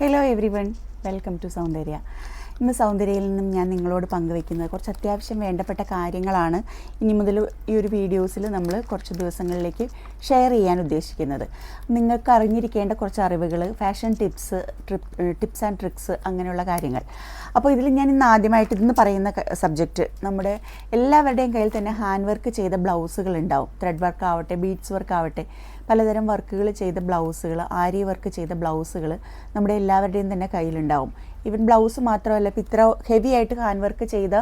Hello everyone, welcome to Soundarya. ഇന്ന് സൗന്ദര്യയിൽ നിന്നും ഞാൻ നിങ്ങളോട് പങ്കുവയ്ക്കുന്നത് കുറച്ച് അത്യാവശ്യം വേണ്ടപ്പെട്ട കാര്യങ്ങളാണ്. ഇനി മുതൽ ഈ ഒരു വീഡിയോസിൽ നമ്മൾ കുറച്ച് ദിവസങ്ങളിലേക്ക് ഷെയർ ചെയ്യാൻ ഉദ്ദേശിക്കുന്നത്. നിങ്ങൾക്ക് അറിഞ്ഞിരിക്കേണ്ട കുറച്ച് അറിവുകൾ, ഫാഷൻ ടിപ്സ് ആൻഡ് ട്രിക്സ്, അങ്ങനെയുള്ള കാര്യങ്ങൾ. അപ്പോൾ ഇതിൽ ഞാൻ ഇന്ന് ആദ്യമായിട്ട് ഇന്ന് പറയുന്ന സബ്ജക്റ്റ്, നമ്മുടെ എല്ലാവരുടെയും കയ്യിൽ തന്നെ ഹാൻഡ് വർക്ക് ചെയ്ത ബ്ലൗസുകൾ ഉണ്ടാവും. ത്രെഡ് വർക്ക് ആവട്ടെ, ബീഡ്സ് വർക്ക് ആവട്ടെ, പലതരം വർക്കുകൾ ചെയ്ത ബ്ലൗസുകൾ, ആരി വർക്ക് ചെയ്ത ബ്ലൗസുകൾ നമ്മുടെ എല്ലാവരുടെയും തന്നെ കയ്യിലുണ്ടാവും. ഈവൻ ബ്ലൗസ് മാത്രമല്ല, ഇപ്പോൾ ഇത്ര ഹെവി ആയിട്ട് ഹാൻഡ് വർക്ക് ചെയ്ത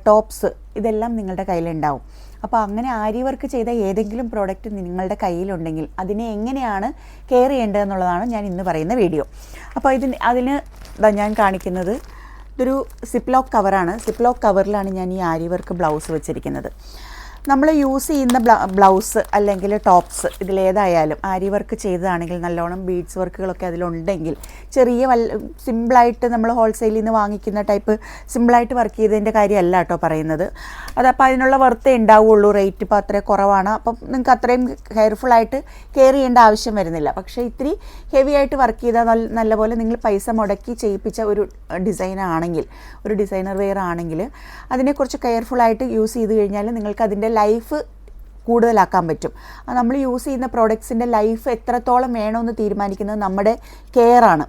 ടോപ്സ്, ഇതെല്ലാം നിങ്ങളുടെ കയ്യിലുണ്ടാവും. അപ്പോൾ അങ്ങനെ ആരി വർക്ക് ചെയ്ത ഏതെങ്കിലും പ്രോഡക്റ്റ് നിങ്ങളുടെ കയ്യിലുണ്ടെങ്കിൽ അതിനെ എങ്ങനെയാണ് കെയർ ചെയ്യേണ്ടതെന്നുള്ളതാണ് ഞാൻ ഇന്ന് പറയുന്ന വീഡിയോ. അപ്പോൾ അതിന് ഞാൻ കാണിക്കുന്നത് ഇതൊരു സിപ്ലോക്ക് കവറാണ്. സിപ്ലോക്ക് കവറിലാണ് ഞാൻ ഈ ആരി വർക്ക് ബ്ലൗസ് വെച്ചിരിക്കുന്നത്. നമ്മൾ യൂസ് ചെയ്യുന്ന ബ്ലൗസ് അല്ലെങ്കിൽ ടോപ്സ്, ഇതിലേതായാലും ആരി വർക്ക് ചെയ്തതാണെങ്കിൽ, നല്ലോണം ബീഡ്സ് വർക്കുകളൊക്കെ അതിലുണ്ടെങ്കിൽ, ചെറിയ സിമ്പിളായിട്ട് നമ്മൾ ഹോൾസെയിലിൽ നിന്ന് വാങ്ങിക്കുന്ന ടൈപ്പ് സിമ്പിളായിട്ട് വർക്ക് ചെയ്തതിൻ്റെ കാര്യമല്ല കേട്ടോ പറയുന്നത്. അതപ്പോൾ അതിനുള്ള വർത്തേ ഉണ്ടാവുള്ളൂ. റേറ്റ് ഇപ്പോൾ അത്രയും കുറവാണ്. അപ്പം നിങ്ങൾക്ക് അത്രയും കെയർഫുള്ളായിട്ട് കെയർ ചെയ്യേണ്ട ആവശ്യം വരുന്നില്ല. പക്ഷേ ഇത്തിരി ഹെവി ആയിട്ട് വർക്ക് ചെയ്താൽ നല്ലപോലെ നിങ്ങൾ പൈസ മുടക്കി ചെയ്യിപ്പിച്ച ഒരു ഡിസൈനാണെങ്കിൽ, ഒരു ഡിസൈനർ വെയർ ആണെങ്കിൽ, അതിനെക്കുറിച്ച് കെയർഫുള്ളായിട്ട് യൂസ് ചെയ്ത് കഴിഞ്ഞാൽ നിങ്ങൾക്ക് അതിൻ്റെ ലൈഫ് കൂടുതലാക്കാൻ പറ്റും. നമ്മൾ യൂസ് ചെയ്യുന്ന പ്രോഡക്ട്സിൻ്റെ ലൈഫ് എത്രത്തോളം വേണമെന്ന് തീരുമാനിക്കുന്നത് നമ്മുടെ കെയറാണ്.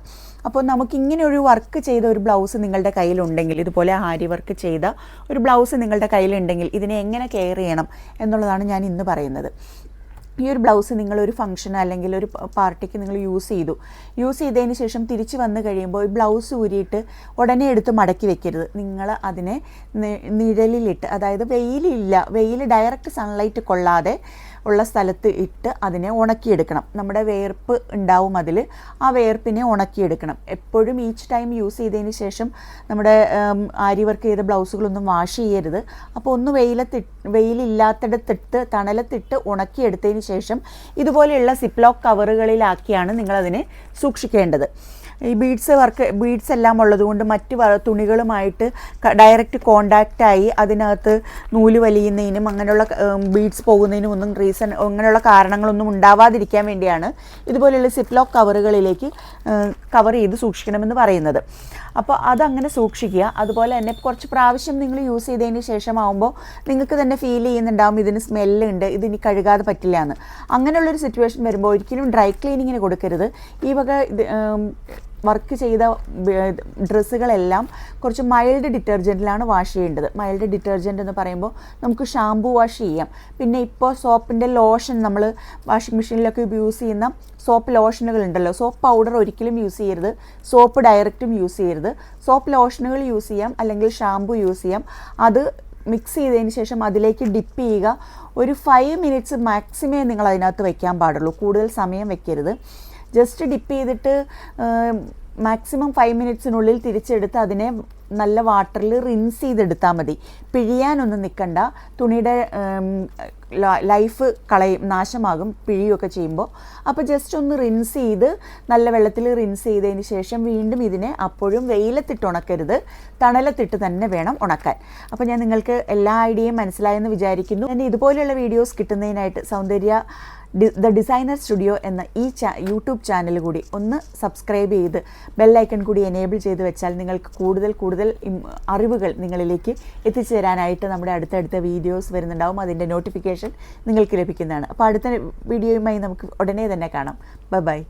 അപ്പോൾ നമുക്കിങ്ങനെ ഒരു വർക്ക് ചെയ്ത ഒരു ബ്ലൗസ് നിങ്ങളുടെ കയ്യിലുണ്ടെങ്കിൽ, ഇതുപോലെ ആരി വർക്ക് ചെയ്ത ഒരു ബ്ലൗസ് നിങ്ങളുടെ കയ്യിലുണ്ടെങ്കിൽ ഇതിനെ എങ്ങനെ കെയർ ചെയ്യണം എന്നുള്ളതാണ് ഞാൻ ഇന്ന് പറയുന്നത്. ഈ ഒരു ബ്ലൗസ് നിങ്ങളൊരു ഫംഗ്ഷൻ അല്ലെങ്കിൽ ഒരു പാർട്ടിക്ക് നിങ്ങൾ യൂസ് ചെയ്തതിന് ശേഷം തിരിച്ച് വന്ന് കഴിയുമ്പോൾ ഈ ബ്ലൗസ് ഊരിയിട്ട് ഉടനെ എടുത്ത് മടക്കി വെക്കരുത്. നിങ്ങൾ അതിനെ നിഴലിലിട്ട്, അതായത് വെയിൽ ഡയറക്റ്റ് സൺലൈറ്റ് കൊള്ളാതെ ഉള്ള സ്ഥലത്ത് ഇട്ട് അതിനെ ഉണക്കിയെടുക്കണം. നമ്മുടെ വേർപ്പ് ഉണ്ടാവും അതിൽ, ആ വേർപ്പിനെ ഉണക്കിയെടുക്കണം. എപ്പോഴും ഈച്ച് ടൈം യൂസ് ചെയ്തതിന് ശേഷം നമ്മുടെ ആരി വർക്ക് ചെയ്ത ബ്ലൗസുകളൊന്നും വാഷ് ചെയ്യരുത്. അപ്പോൾ ഒന്ന് വെയിലില്ലാത്തിടത്തിട്ട് തണലത്തിട്ട് ഉണക്കിയെടുത്തതിന് ശേഷം ഇതുപോലെയുള്ള സിപ്ലോക്ക് കവറുകളിലാക്കിയാണ് നിങ്ങളതിനെ സൂക്ഷിക്കേണ്ടത്. ഈ ബീഡ്സ് എല്ലാം ഉള്ളതുകൊണ്ട് മറ്റ് തുണികളുമായിട്ട് ഡയറക്റ്റ് കോണ്ടാക്റ്റായി അതിനകത്ത് നൂല് വലിയുന്നതിനും അങ്ങനെയുള്ള ബീഡ്സ് പോകുന്നതിനും ഒന്നും അങ്ങനെയുള്ള കാരണങ്ങളൊന്നും ഉണ്ടാവാതിരിക്കാൻ വേണ്ടിയാണ് ഇതുപോലെയുള്ള സിപ്ലോക്ക് കവറുകളിലേക്ക് കവർ ചെയ്ത് സൂക്ഷിക്കണമെന്ന് പറയുന്നത്. അപ്പോൾ അതങ്ങനെ സൂക്ഷിക്കുക. അതുപോലെ തന്നെ കുറച്ച് പ്രാവശ്യം നിങ്ങൾ യൂസ് ചെയ്തതിന് ശേഷമാകുമ്പോൾ നിങ്ങൾക്ക് തന്നെ ഫീൽ ചെയ്യുന്നുണ്ടാകും ഇതിന് സ്മെല്ലുണ്ട്, ഇതിനി കഴുകാതെ പറ്റില്ല എന്ന്. അങ്ങനെയുള്ളൊരു സിറ്റുവേഷൻ വരുമ്പോൾ ഒരിക്കലും ഡ്രൈ ക്ലീനിങ്ങിന് കൊടുക്കരുത്. ഈ വക വർക്ക് ചെയ്ത ഡ്രസ്സുകളെല്ലാം കുറച്ച് മൈൽഡ് ഡിറ്റർജൻറ്റിലാണ് വാഷ് ചെയ്യേണ്ടത്. മൈൽഡ് ഡിറ്റർജൻറ്റ് എന്ന് പറയുമ്പോൾ നമുക്ക് ഷാംപൂ വാഷ് ചെയ്യാം. പിന്നെ ഇപ്പോൾ സോപ്പിൻ്റെ ലോഷൻ, നമ്മൾ വാഷിംഗ് മെഷീനിലൊക്കെ യൂസ് ചെയ്യുന്ന സോപ്പ് ലോഷനുകൾ ഉണ്ടല്ലോ, സോപ്പ് പൗഡർ ഒരിക്കലും യൂസ് ചെയ്യരുത്, സോപ്പ് ഡയറക്റ്റും യൂസ് ചെയ്യരുത്. സോപ്പ് ലോഷനുകൾ യൂസ് ചെയ്യാം, അല്ലെങ്കിൽ ഷാംപൂ യൂസ് ചെയ്യാം. അത് മിക്സ് ചെയ്തതിന് ശേഷം അതിലേക്ക് ഡിപ്പ് ചെയ്യുക. ഒരു 5 മിനിറ്റ്സ് മാക്സിമേ നിങ്ങൾ അതിനകത്ത് വയ്ക്കാൻ പാടുള്ളൂ, കൂടുതൽ സമയം വെക്കരുത്. ജസ്റ്റ് ഡിപ്പ് ചെയ്തിട്ട് മാക്സിമം 5 മിനിറ്റ്സിനുള്ളിൽ തിരിച്ചെടുത്ത് അതിനെ നല്ല വാട്ടറിൽ റിൻസ് ചെയ്തെടുത്താൽ മതി. പിഴിയാനൊന്നും നിൽക്കണ്ട. തുണിയുടെ ലൈഫ് നാശമാകും പിഴിയൊക്കെ ചെയ്യുമ്പോൾ. അപ്പോൾ ജസ്റ്റ് ഒന്ന് റിൻസ് ചെയ്ത് നല്ല വെള്ളത്തിൽ റിൻസ് ചെയ്തതിന് ശേഷം വീണ്ടും ഇതിനെ അപ്പോഴും വെയിലത്തിട്ട് ഉണക്കരുത്, തണലത്തിട്ട് തന്നെ വേണം ഉണക്കാൻ. അപ്പോൾ ഞാൻ നിങ്ങൾക്ക് എല്ലാ ഐഡിയയും മനസ്സിലായെന്ന് വിചാരിക്കുന്നു. എൻ്റെ ഇതുപോലെയുള്ള വീഡിയോസ് കിട്ടുന്നതിനായിട്ട് സൗന്ദര്യ ദ ഡിസൈനർ സ്റ്റുഡിയോ എന്ന ഈ യൂട്യൂബ് ചാനൽ കൂടി ഒന്ന് സബ്സ്ക്രൈബ് ചെയ്ത് ബെല്ലൈക്കൺ കൂടി എനേബിൾ ചെയ്ത് വെച്ചാൽ നിങ്ങൾക്ക് കൂടുതൽ അറിവുകൾ നിങ്ങളിലേക്ക് എത്തിച്ചു തരാനായിട്ട് നമ്മുടെ അടുത്തടുത്ത വീഡിയോസ് വരുന്നുണ്ടാവും. അതിൻ്റെ നോട്ടിഫിക്കേഷൻ നിങ്ങൾക്ക് ലഭിക്കുന്നതാണ്. അപ്പോൾ അടുത്ത വീഡിയോയുമായി നമുക്ക് ഉടനെ തന്നെ കാണാം. ബൈ.